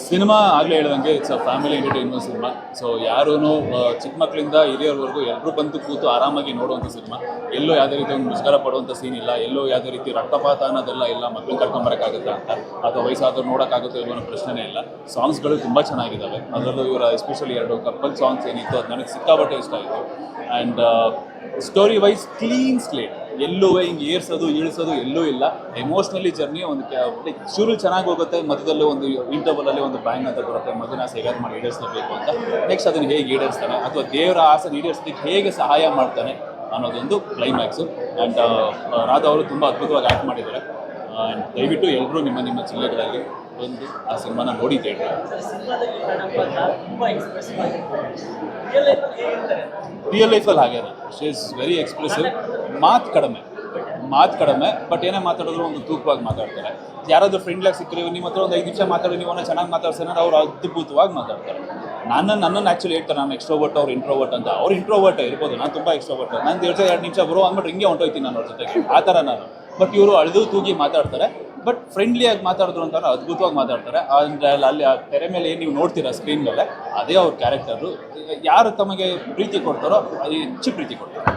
Cinema ಆಗಲೇ ಹೇಳಿದಂಗೆ it's a family entertainment cinema. So ಯಾರೂ ಚಿಕ್ಕ ಮಕ್ಕಳಿಂದ ಹಿರಿಯರವರೆಗೂ ಎಲ್ಲರೂ ಬಂದು ಕೂತು ಆರಾಮಾಗಿ ನೋಡುವಂಥ ಸಿನಿಮಾ. ಎಲ್ಲೋ ಯಾವುದೇ ರೀತಿ ಒಂದು ಮುಷ್ಕರ ಪಡುವಂಥ ಸೀನ್ ಇಲ್ಲ, ಎಲ್ಲೋ ಯಾವುದೇ ರೀತಿ ರಕ್ತಪಾತ ಅನ್ನೋದೆಲ್ಲ ಇಲ್ಲ. ಮಕ್ಕಳನ್ನ ಕರ್ಕೊಂಬರೋಕ್ಕಾಗುತ್ತಾ ಅಂತ ಅಥವಾ ವಯಸ್ಸಾದರೂ ನೋಡೋಕ್ಕಾಗುತ್ತೋ ಇಲ್ಲೋ ಅನ್ನೋ ಪ್ರಶ್ನೆನೇ ಇಲ್ಲ. ಸಾಂಗ್ಸ್ಗಳು ತುಂಬ ಚೆನ್ನಾಗಿದ್ದಾವೆ. ಅದರಲ್ಲೂ ಇವರ ಎಸ್ಪೆಷಲಿ 2 ಕಪಲ್ ಸಾಂಗ್ಸ್ ಏನಿತ್ತು ಅದು ನನಗೆ ಸಿಕ್ಕಾಪಟ್ಟೆ ಇಷ್ಟ ಆಯಿತು. And story wise clean slate, ಎಲ್ಲೂ ಹಿಂಗೆ ಏರ್ಸೋದು ಇಳಿಸೋದು ಎಲ್ಲೂ ಇಲ್ಲ. ಎಮೋಷ್ನಲಿ ಜರ್ನಿ ಒಂದು ಶುರು ಚೆನ್ನಾಗಿ ಹೋಗುತ್ತೆ, ಮಧ್ಯದಲ್ಲಿ ಒಂದು ಇಂಟರ್ವಲಲ್ಲಿ ಒಂದು ಬ್ಯಾಂಗ್ ಅಂತ ಬರುತ್ತೆ, ಮಗನ ಹೇಗಾದ್ರು ಮಾಡಿ ಈಡೇರಿಸಬೇಕು ಅಂತ. ನೆಕ್ಸ್ಟ್ ಅದನ್ನು ಹೇಗೆ ಈಡೇರಿಸ್ತಾನೆ ಅಥವಾ ದೇವರ ಆಸೆ ಈಡೇರಿಸೋದಕ್ಕೆ ಹೇಗೆ ಸಹಾಯ ಮಾಡ್ತಾನೆ ಅನ್ನೋದೊಂದು ಕ್ಲೈಮ್ಯಾಕ್ಸು. ಆ್ಯಂಡ್ ರಾಧಾ ಅವರು ತುಂಬ ಅದ್ಭುತವಾಗಿ ಆ್ಯಕ್ಟ್ ಮಾಡಿದ್ದಾರೆ. ಆ್ಯಂಡ್ ದಯವಿಟ್ಟು ಎಲ್ಲರೂ ನಿಮ್ಮ ಜಿಲ್ಲೆಗಳಲ್ಲಿ ಬಂದು ಆ ಸಿನಿಮಾನ ನೋಡಿ ಥಿಯೇಟರ್. ರಿಯಲ್ ಲೈಫಲ್ಲಿ ಹಾಗೇನೆ, ಶಿ ಇಸ್ ವೆರಿ ಎಕ್ಸ್ಪ್ರೆಸಿವ್. ಮಾತು ಕಡಿಮೆ ಬಟ್ ಏನೇ ಮಾತಾಡಿದ್ರು ಒಂದು ತೂಕವಾಗಿ ಮಾತಾಡ್ತಾರೆ. ಯಾರಾದರೂ ಫ್ರೆಂಡ್ಲಾಗಿ ಸಿಕ್ಕರೆ ನಿಮ್ಮ ಹತ್ರ ಒಂದು 5 ನಿಮಿಷ ಮಾತಾಡಿ ನೀವು ಚೆನ್ನಾಗಿ ಮಾತಾಡ್ಸೋಣ, ಅವ್ರು ಅದ್ಭುತವಾಗಿ ಮಾತಾಡ್ತಾರೆ. ನನ್ನನ್ನು ಆ್ಯಕ್ಚುಲಿ ಹೇಳ್ತಾರೆ ನಾನು ಎಕ್ಸ್ಟ್ರೋವರ್ಟ್, ಅವ್ರು ಇಂಟ್ರೋವರ್ಟ್ ಅಂತ. ಅವ್ರು ಇಂಟ್ರೋವರ್ಟ್ ಇರ್ಬೋದು, ನಾನು ತುಂಬ ಎಕ್ಸ್ಟ್ರೋವರ್ಟ್. ನಾನು 2 ನಿಮಿಷ ಬರೋ ಅಂದ್ಬಿಟ್ಟು ಹಿಂಗೆ ಹೊಂಟೋಯ್ತೀನಿ ನಾನು ಅವ್ರ ಜೊತೆಗೆ, ಆ ಥರ ನಾನು. ಬಟ್ ಇವರು ಅಳೆದು ತೂಗಿ ಮಾತಾಡ್ತಾರೆ, ಬಟ್ ಫ್ರೆಂಡ್ಲಿಯಾಗಿ ಮಾತಾಡಿದ್ರು ಅಂತ ಅದ್ಭುತವಾಗಿ ಮಾತಾಡ್ತಾರೆ. ಅಂದರೆ ಅಲ್ಲಿ ಆ ತೆರೆ ಮೇಲೆ ಏನು ನೀವು ನೋಡ್ತೀರಾ ಸ್ಕ್ರೀನ್ ಮೇಲೆ, ಅದೇ ಅವ್ರ ಕ್ಯಾರೆಕ್ಟರು. ಯಾರು ತಮಗೆ ಪ್ರೀತಿ ಕೊಡ್ತಾರೋ ಅದು ಹೆಚ್ಚು ಪ್ರೀತಿ ಕೊಡ್ತಾರೆ.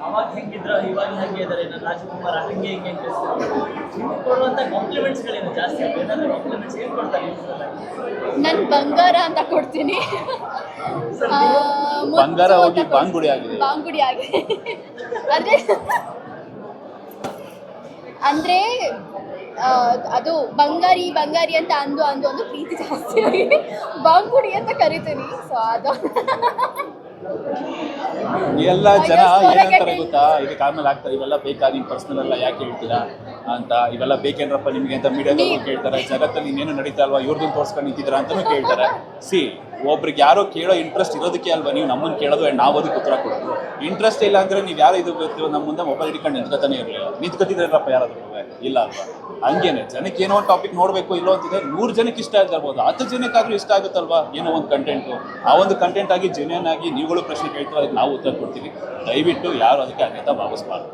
ಅವಾಗ ಹೆಂಗಿದ್ರು ಇವಾಗ ಹೆಂಗೆ ಇದ್ದಾರೆ, ನನ್ನ ರಾಜಕುಮಾರ ಹಂಗೆ ಹಿಂಗೆ ಕೊಡುವಂಥ ಕಾಂಪ್ಲಿಮೆಂಟ್ಸ್ಗಳೇನು ಜಾಸ್ತಿ? ಏನಾದರೂ ಕಾಂಪ್ಲಿಮೆಂಟ್ಸ್ ಏನು ಕೊಡ್ತಾರೆ? ನನ್ನ ಬಂಗಾರ ಅಂತ ಕೊಡ್ತೀನಿ. ಬಂಗಾರ ಹೋಗಿ ಬಾಂಗುಡಿ ಆಗಿದೆ ಅಂದ್ರೆ ಅದು ಬಂಗಾರಿ ಅಂತ ಅಂದು ಪ್ರೀತಿ ಜಾಸ್ತಿ ಆಗಿ ಬಾಂಗುಡಿ ಅಂತ ಕರಿತೀನಿ. ಸೊ ಅದು ಎಲ್ಲ ಜನ ಏನಂತಾರೆ ಗೊತ್ತಾ, ಇದಕ್ಕೆ ಆಮೇಲೆ ಆಗ್ತಾರೆ ಇವೆಲ್ಲ ಬೇಕಾ, ನಿಮ್ಮ ಪರ್ಸನಲ್ ಎಲ್ಲ ಯಾಕೆ ಹೇಳ್ತೀರಾ ಅಂತ, ಇವೆಲ್ಲ ಬೇಕೇನ್ರಪ್ಪ ನಿಮಗೆ ಅಂತ ಮೀಡಿಯಾದವರು ಕೇಳ್ತಾರೆ. ಜಗತ್ತಲ್ಲಿ ಇನ್ನೇನು ನಡೀತಾ ಅಲ್ವಾ, ಇವ್ರದ್ದು ತೋರಿಸ್ಕೊಂಡು ನಿಂತಿದ್ದೀರಾ ಅಂತಲೂ ಕೇಳ್ತಾರೆ. ಒಬ್ರಿಗೆ ಯಾರೋ ಕೇಳೋ ಇಂಟ್ರೆಸ್ಟ್ ಇರೋದಕ್ಕೆ ಅಲ್ವಾ ನೀವು ನಮ್ಮನ್ನು ಕೇಳೋದು ಆ್ಯಂಡ್ ನಾವು ಅದಕ್ಕೆ ಉತ್ತರ ಕೊಡೋದು. ಇಂಟ್ರೆಸ್ಟ್ ಇಲ್ಲ ಅಂದರೆ ನೀವು ಯಾರು ಇದು ಗೊತ್ತಿರೋ ನಮ್ಮ ಮುಂದೆ ಮೊಬೈಲ್ ಇಟ್ಕೊಂಡು ನಿಂತ್ಕೊತಾನೆ ಇರಲಿಲ್ಲ. ನಿಂತ್ಕೊತಿದ್ರಪ್ಪ ಯಾರಾದ್ರೂ ಇಲ್ಲ ಅಲ್ವಾ? ಹಂಗೇನೆ ಜನಕ್ಕೆ ಏನೋ ಒಂದು ಟಾಪಿಕ್ ನೋಡಬೇಕು ಇಲ್ಲೋ ಅಂತಿದ್ರೆ 100 ಜನಕ್ಕೆ ಇಷ್ಟ ಆಗ್ತಾ ಇರ್ಬೋದು, 10 ಜನಕ್ಕಾದ್ರೂ ಇಷ್ಟ ಆಗುತ್ತಲ್ವಾ ಏನೋ ಒಂದು ಕಂಟೆಂಟು. ಆ ಒಂದು ಕಂಟೆಂಟ್ ಆಗಿ ಜೆನ್ಯೂನ್ ಆಗಿ ನೀವುಗಳು ಪ್ರಶ್ನೆ ಕೇಳ್ತಾರೆ, ಅದಕ್ಕೆ ನಾವು ಉತ್ತರ ಕೊಡ್ತೀವಿ. ದಯವಿಟ್ಟು ಯಾರು ಅದಕ್ಕೆ ಅನ್ಯತಾ ಭಾವಿಸಬಾರ್ದು.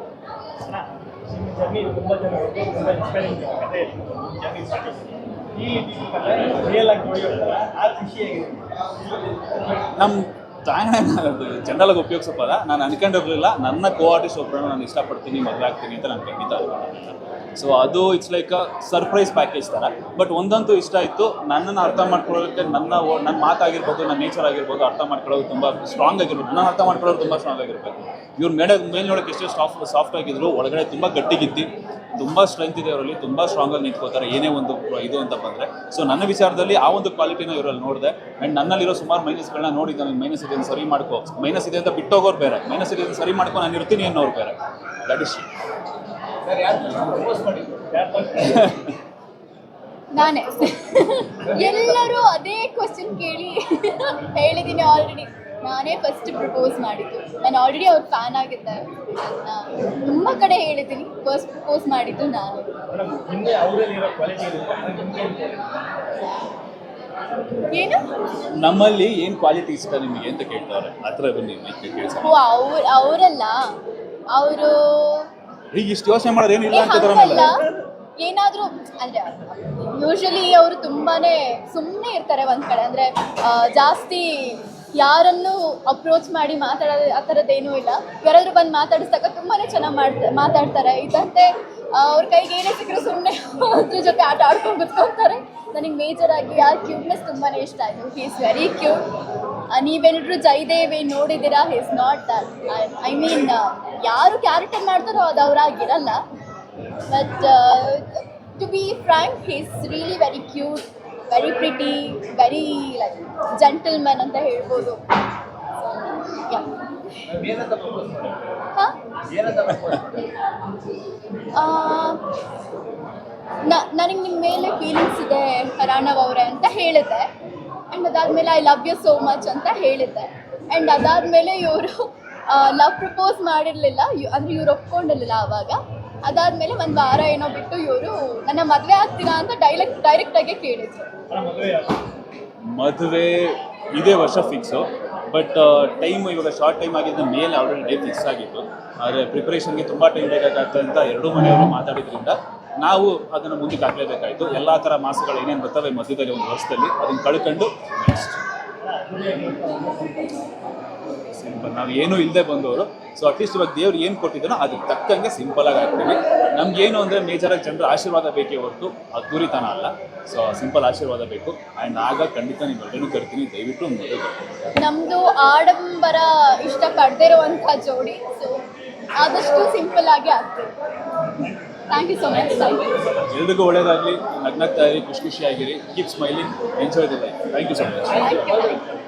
ನಮ್ಮ ಜನರಲ್ಲಾಗಿ ಉಪಯೋಗಿಸೋಲ್ಲ. ನಾನು ಅನ್ಕೊಂಡಿರಲಿಲ್ಲ ನನ್ನ ಕೋ-ಆರ್ಟಿಸ್ಟ್ ಒಬ್ಬರನ್ನು ನಾನು ಇಷ್ಟಪಡ್ತೀನಿ, ಮದುವೆ ಆಗ್ತೀನಿ ಅಂತ ನಾನು ಖಂಡಿತ ಅನ್ಕೊಂಡಿಲ್ಲ. ಸೊ ಅದು it's like a surprise package ಥರ. ಬಟ್ ಒಂದಂತೂ ಇಷ್ಟ ಆಯಿತು, ನನ್ನನ್ನು ಅರ್ಥ ಮಾಡ್ಕೊಳ್ಳೋಕ್ಕೆ ನನ್ನ ಮಾತಾಗಿರ್ಬೋದು, ನನ್ನ ನೇಚರ್ ಆಗಿರ್ಬೋದು ಅರ್ಥ ಮಾಡ್ಕೊಳ್ಳೋದು ತುಂಬ ಸ್ಟ್ರಾಂಗ್ ಆಗಿರ್ಬೋದು. ನಾನು ಅರ್ಥ ಮಾಡ್ಕೊಳ್ಳೋದು ತುಂಬ ಸ್ಟ್ರಾಂಗ್ ಆಗಿರಬೇಕು. ಇವ್ರು ಮೇಲೆ ನೋಡೋಕ್ಕೆ ಎಷ್ಟೇ ಸಾಫ್ಟ್ ಆಗಿದ್ರು, ಒಳಗಡೆ ತುಂಬ ಗಟ್ಟಿಗಿದ್ದು ತುಂಬ ಸ್ಟ್ರೆಂತ್ ಇದೆ ಅವರಲ್ಲಿ, ತುಂಬ ಸ್ಟ್ರಾಂಗಾಗಿ ನಿಂತ್ಕೋತಾರೆ ಏನೇ ಒಂದು ಇದು ಅಂತ ಬಂದರೆ. ಸೊ ನನ್ನ ವಿಚಾರದಲ್ಲಿ ಆ ಒಂದು ಕ್ವಾಲಿಟಿನ ಇವರಲ್ಲಿ ನೋಡಿದೆ. ಆ್ಯಂಡ್ ನನ್ನಲ್ಲಿರೋ ಸುಮಾರು ಮೈನಸ್ಗಳನ್ನ ನೋಡಿದ್ದೆ. ನನಗೆ ಮೈನಸ್ ಇದೆ ಅಂತ ಸರಿ ಮಾಡ್ಕೋ, ಮೈನಸ್ ಇದೆ ಅಂತ ಬಿಟ್ಟೋಗೋರು ಬೇರೆ, ಮೈನಸ್ ಇದೆ ಅಂತ ಸರಿ ಮಾಡ್ಕೊ ನಾನು ಇರ್ತೀನಿ ಅನ್ನೋರು ಬೇರೆ. ದಟ್ ಇಸ್ ನಾನೇ. ಎಲ್ಲರೂ ಅದೇ ಕ್ವಶನ್ ಕೇಳಿ ಹೇಳಿದ್ದೀನಿ ಆಲ್ರೆಡಿ. ನಾನೇ ಫಸ್ಟ್ ಪ್ರಪೋಸ್ ಮಾಡಿದ್ದು. ನಾನು ಆಲ್ರೆಡಿ ಅವ್ರ ಫ್ಯಾನ್ ಆಗಿದ್ದೆ. ತುಂಬ ಕಡೆ ಹೇಳಿದ್ದೀನಿ, ಫಸ್ಟ್ ಪ್ರಪೋಸ್ ಮಾಡಿದ್ದು ನಾನು. ಏನು ನಮ್ಮಲ್ಲಿ ಏನು ಕ್ವಾಲಿಟಿ ಇಷ್ಟ ನಿಮಗೆ ಅಂತ ಕೇಳ್ತಾರೆ, ಹತ್ರ ಬನ್ನಿ ಕೇಳಿಸ. ಅವರಲ್ಲ, ಅವರು ಈಗ ಇಷ್ಟು ಯೋಚನೆ ಮಾಡೋದು ಏನಿಲ್ಲ ಅಂತ ಏನಾದರೂ ಅಂದರೆ ಯೂಶಲಿ ಅವರು ತುಂಬಾ ಸುಮ್ಮನೆ ಇರ್ತಾರೆ ಒಂದು ಕಡೆ. ಅಂದರೆ ಜಾಸ್ತಿ ಯಾರನ್ನು ಅಪ್ರೋಚ್ ಮಾಡಿ ಮಾತಾಡೋದು ಆ ಥರದ್ದೇನೂ ಇಲ್ಲ. ಯಾರಾದರೂ ಬಂದು ಮಾತಾಡಿಸ್ದಾಗ ತುಂಬಾ ಚೆನ್ನಾಗಿ ಮಾತಾಡ್ತಾರೆ. ಇದಂತೆ ಅವ್ರ ಕೈಗೆ ಏನೇ ಸಿಕ್ಕರೂ ಸುಮ್ಮನೆ ಅದ್ರ ಜೊತೆ ಆಟ ಆಡ್ಕೊಂಡು ಕುತ್ಕೊಳ್ತಾರೆ. ನನಗೆ ಮೇಜರಾಗಿ ಆ ಕ್ಯೂಟ್ನೆಸ್ ತುಂಬಾ ಇಷ್ಟ ಆಯಿತು. He is very cute. ನೀವೇನಾದರೂ ಜಯದೇವಿ ನೋಡಿದ್ದೀರಾ? He is not that. I mean ಯಾರು ಕ್ಯಾರೆಕ್ಟರ್ ಮಾಡ್ತಾರೋ ಅದು ಅವರಾಗಿರಲ್ಲ. But to be frank, he is really very cute, very pretty, very like gentleman ಅಂತ ಹೇಳ್ಬೋದು. ನನಗೆ ನಿಮ್ಮ ಮೇಲೆ ಫೀಲಿಂಗ್ಸ್ ಇದೆ ರಾಣವ್ ಅವರೇ ಅಂತ ಹೇಳಿದ್ದೆ. ಆ್ಯಂಡ್ ಅದಾದಮೇಲೆ I love you so much ಅಂತ ಹೇಳಿದ್ದೆ. ಆ್ಯಂಡ್ ಅದಾದಮೇಲೆ ಇವರು ಲವ್ ಪ್ರಪೋಸ್ ಮಾಡಿರಲಿಲ್ಲ, ಅಂದರೆ ಇವ್ರು ಒಪ್ಕೊಂಡಿರಲಿಲ್ಲ ಆವಾಗ. ಅದಾದಮೇಲೆ ಒಂದು ವಾರ ಏನೋ ಬಿಟ್ಟು ಇವರು ನನ್ನ ಮದುವೆ ಆಗ್ತೀರಾ ಅಂತ ಡೈರೆಕ್ಟಾಗಿ ಕೇಳಿದ್ರು. ಮದುವೆ ಇದೇ ವರ್ಷ ಫಿಕ್ಸು. ಬಟ್ ಟೈಮ್ ಇವಾಗ ಶಾರ್ಟ್ ಟೈಮ್ ಆಗಿದ್ದ ಮೇಲೆ ಆಲ್ರೆಡಿ ಡೇಟ್ ಫಿಕ್ಸ್ ಆಗಿತ್ತು. ಆದರೆ ಪ್ರಿಪ್ರೇಷನ್ಗೆ ತುಂಬ ಟೈಮ್ ಬೇಕಾಗುತ್ತೆ ಅಂತ ಎರಡೂ ಮನೆಯವರು ಮಾತಾಡಿದ್ರಿಂದ ನಾವು ಅದನ್ನು ಮುಂದಕ್ಕೆ ಹಾಕಲೇಬೇಕಾಯಿತು. ಎಲ್ಲ ಥರ ಮಾಸಗಳು ಏನೇನು ಬರ್ತವೆ ಮಧ್ಯದಲ್ಲಿ ಒಂದು ವರ್ಷದಲ್ಲಿ ಅದನ್ನು ಕಳ್ಕೊಂಡು ನೆಕ್ಸ್ಟ್ ಸಿಂಪಲ್ ನಾವು ಏನೂ ಇಲ್ಲದೆ ಬಂದವರು. ಸೊ ಅಟ್ಲೀಸ್ಟ್ ಇವಾಗ ದೇವ್ರು ಏನು ಕೊಟ್ಟಿದ್ದಾನೋ ಅದಕ್ಕೆ ತಕ್ಕಂಗೆ ಸಿಂಪಲಾಗಿ ಆಗ್ತೀವಿ. ನಮಗೇನು ಅಂದರೆ ಮೇಜರಾಗಿ ಜನರ ಆಶೀರ್ವಾದ ಬೇಕೇ ಹೊರತು ಅದ್ದೂರಿತನ ಅಲ್ಲ. ಸೊ ಸಿಂಪಲ್ ಆಶೀರ್ವಾದ ಬೇಕು. ಆ್ಯಂಡ್ ಆಗ ಖಂಡಿತ ನೀವು ಎಲ್ಲರೂ ಕರಿತೀನಿ, ದಯವಿಟ್ಟು ಮದುವೆ ಬರ್ತೀನಿ. ನಮ್ಮದು ಆಡಂಬರ ಇಷ್ಟಪಡದೇ ಇರುವಂಥ ಜೋಡಿ, ಸೊ ಆದಷ್ಟು ಸಿಂಪಲ್ ಆಗಿ ಆಗ್ತೀವಿ. Thank you so much. ಎಲ್ರಿಗೂ ಒಳ್ಳೇದಾಗಲಿ, ನಗ್ನಗ್ತಾ ಇರಿ, ಖುಷಿಯಾಗಿರಿ, keep smiling, enjoy the life. Thank you so much. Thank you.